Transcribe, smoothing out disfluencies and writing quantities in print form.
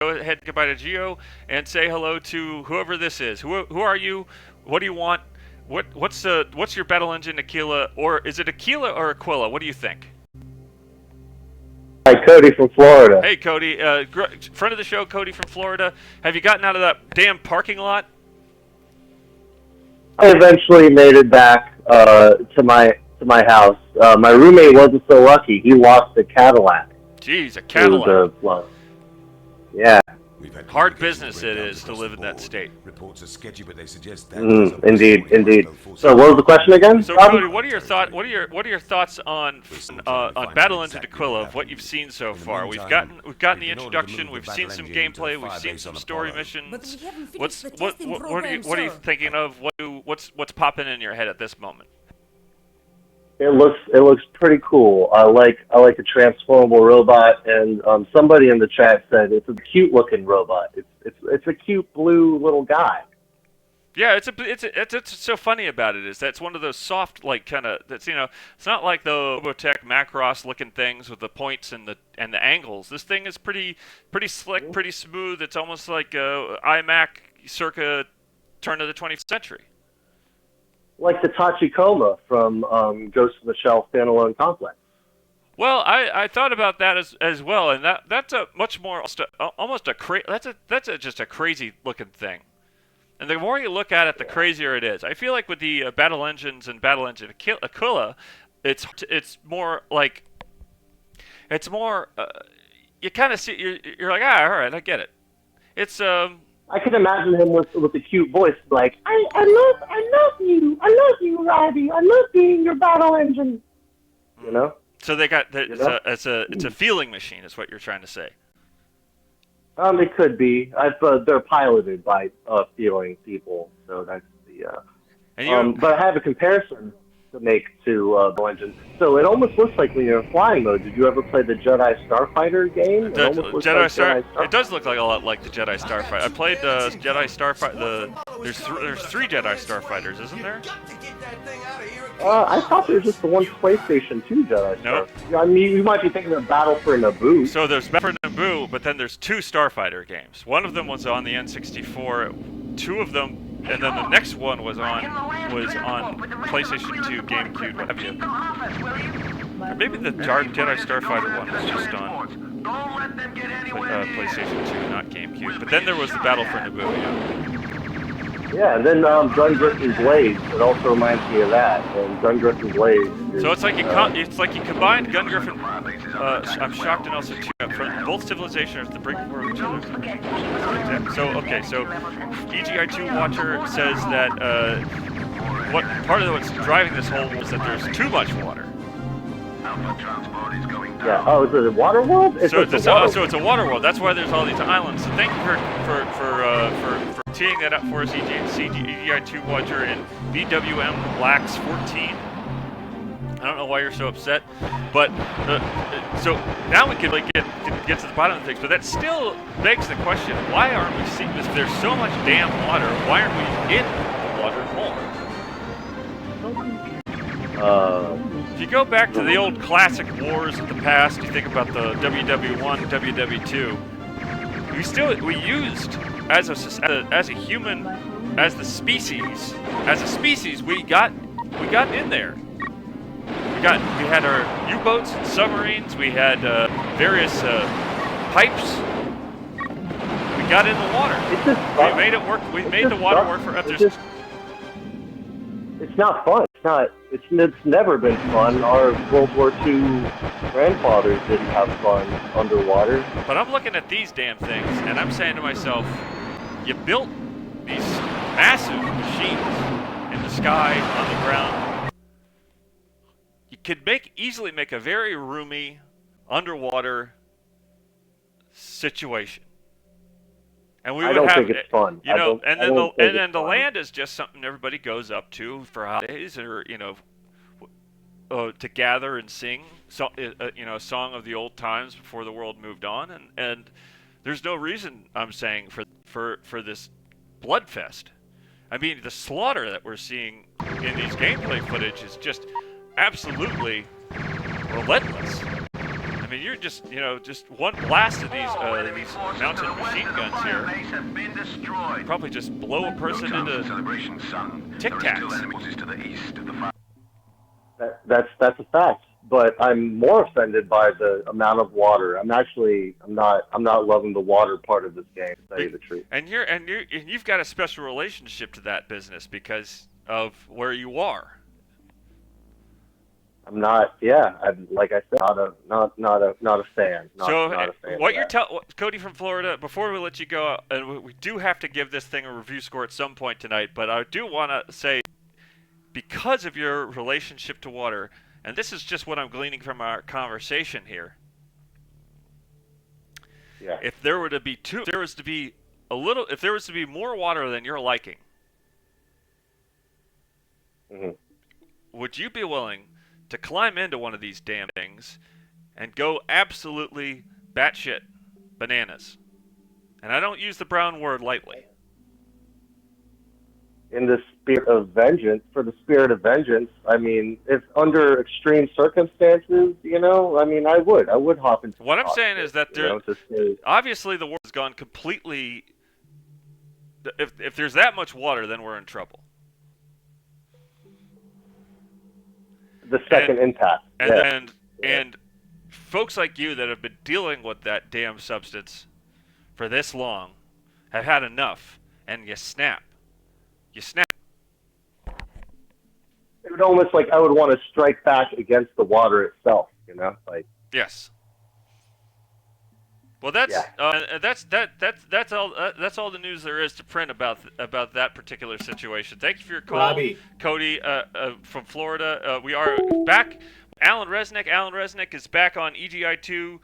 go ahead, goodbye to Geo, and say hello to whoever this is. Who are you? What do you want? What's your battle engine, Aquilla, or is it Aquilla or Aquilla? What do you think? Hi, Cody from Florida. Hey, Cody, friend of the show, Cody from Florida. Have you gotten out of that damn parking lot? I eventually made it back to my house. My roommate wasn't so lucky. He lost a Cadillac. Jeez, a Cadillac. Yeah. Hard business it is to live in that state. Reports are sketchy, but they suggest that indeed. So, what was the question again? So, Cody, what are your thoughts? What are your thoughts on Battle Engine Aquilla of what you've seen so far? We've gotten the introduction. We've seen some gameplay. We've seen some story missions. What are you thinking of? What's popping in your head at this moment? It looks pretty cool. I like a transformable robot, and somebody in the chat said it's a cute looking robot. It's a cute blue little guy. Yeah, it's so funny about it is that's one of those soft it's not like the Robotech Macross looking things with the points and the angles. This thing is pretty slick, pretty smooth. It's almost like iMac circa turn of the 20th century. Like the Tachikoma from Ghost in the Shell standalone complex. Well, I thought about that as well, and that's a much more just a crazy looking thing. And the more you look at it, the crazier it is. I feel like with the battle engines and Battle Engine Aquilla, it's more like you kind of see you're like all right, I get it. It's I can imagine him with a cute voice, like I love you, Robby. I love being your battle engine. You know. So they got it's a feeling machine, is what you're trying to say. It could be. They're piloted by feeling people, so that's the. But I have a comparison to make to the engine. So it almost looks like when you're in flying mode. Did you ever play the Jedi Starfighter game? It does look like a lot like the Jedi Starfighter. I played Jedi Starfighter. There's three Jedi Starfighters, isn't there? I thought there was just the one PlayStation 2 Jedi Nope. Starfighter. I mean, you might be thinking of Battle for Naboo. So there's Battle for Naboo, but then there's two Starfighter games. One of them was on the N64. Two of them. And then the next one was on PlayStation 2, GameCube, what have you. Or maybe the Jedi Starfighter one was just on PlayStation 2, not GameCube. But then there was the Battle for Naboo, Yeah, and then Gun Griffin Blades. It also reminds me of that. And Gun Griffin Blades. So it's like you combined Gun Griffin. I'm shocked and also too. Both civilizations are at the brink of each other. So EGI2 Watcher says that what part of what's driving this whole is that there's too much water. Yeah. Oh, is it a water world? So it's a water world. That's why there's all these islands. So thank you for teeing that up for us, EGI2 Watcher and BWM Lax 14. I don't know why you're so upset, but so now we can get to the bottom of things. But that still begs the question: why aren't we seeing this? If there's so much damn water, why aren't we in the water more? If you go back to the old classic wars of the past, you think about the WW1, WW2. We used as a human, as a species, we got in there. We had our U-boats and submarines. We had various pipes. We got in the water. We made it work. We made the water work for others. It's not fun. It's never been fun. Our World War II grandfathers didn't have fun underwater. But I'm looking at these damn things, and I'm saying to myself, you built these massive machines in the sky, on the ground. You could easily make a very roomy underwater situation, and we would I don't think it's fun. And then the land is just something everybody goes up to for holidays, or to gather and sing, a song of the old times before the world moved on, and there's no reason, I'm saying, for this bloodfest. I mean, the slaughter that we're seeing in these gameplay footage is just absolutely relentless. mean, you're just, just one blast of these mounted machine guns here. Probably just blow a person into Tic Tacs. That's a fact. But I'm more offended by the amount of water. I'm not loving the water part of this game, to tell you the truth. And you've got a special relationship to that business because of where you are. I'm not. Yeah, like I said, not a fan. Not a fan. What you're Cody from Florida. Before we let you go, and we do have to give this thing a review score at some point tonight. But I do want to say, because of your relationship to water, and this is just what I'm gleaning from our conversation here. Yeah. If there was to be more water than you're liking, would you be willing to climb into one of these damn things and go absolutely batshit bananas? And I don't use the brown word lightly. In the spirit of vengeance, I mean, if under extreme circumstances, I would hop into. What I'm saying is that obviously the world has gone completely. If there's that much water, then we're in trouble. The second impact. And folks like you that have been dealing with that damn substance for this long have had enough, and you snap. It would almost like I would want to strike back against the water itself, Yes. Well, that's all the news there is to print about that particular situation. Thank you for your call, Robby. Cody from Florida. We are back. Alan Resnick is back on EGI2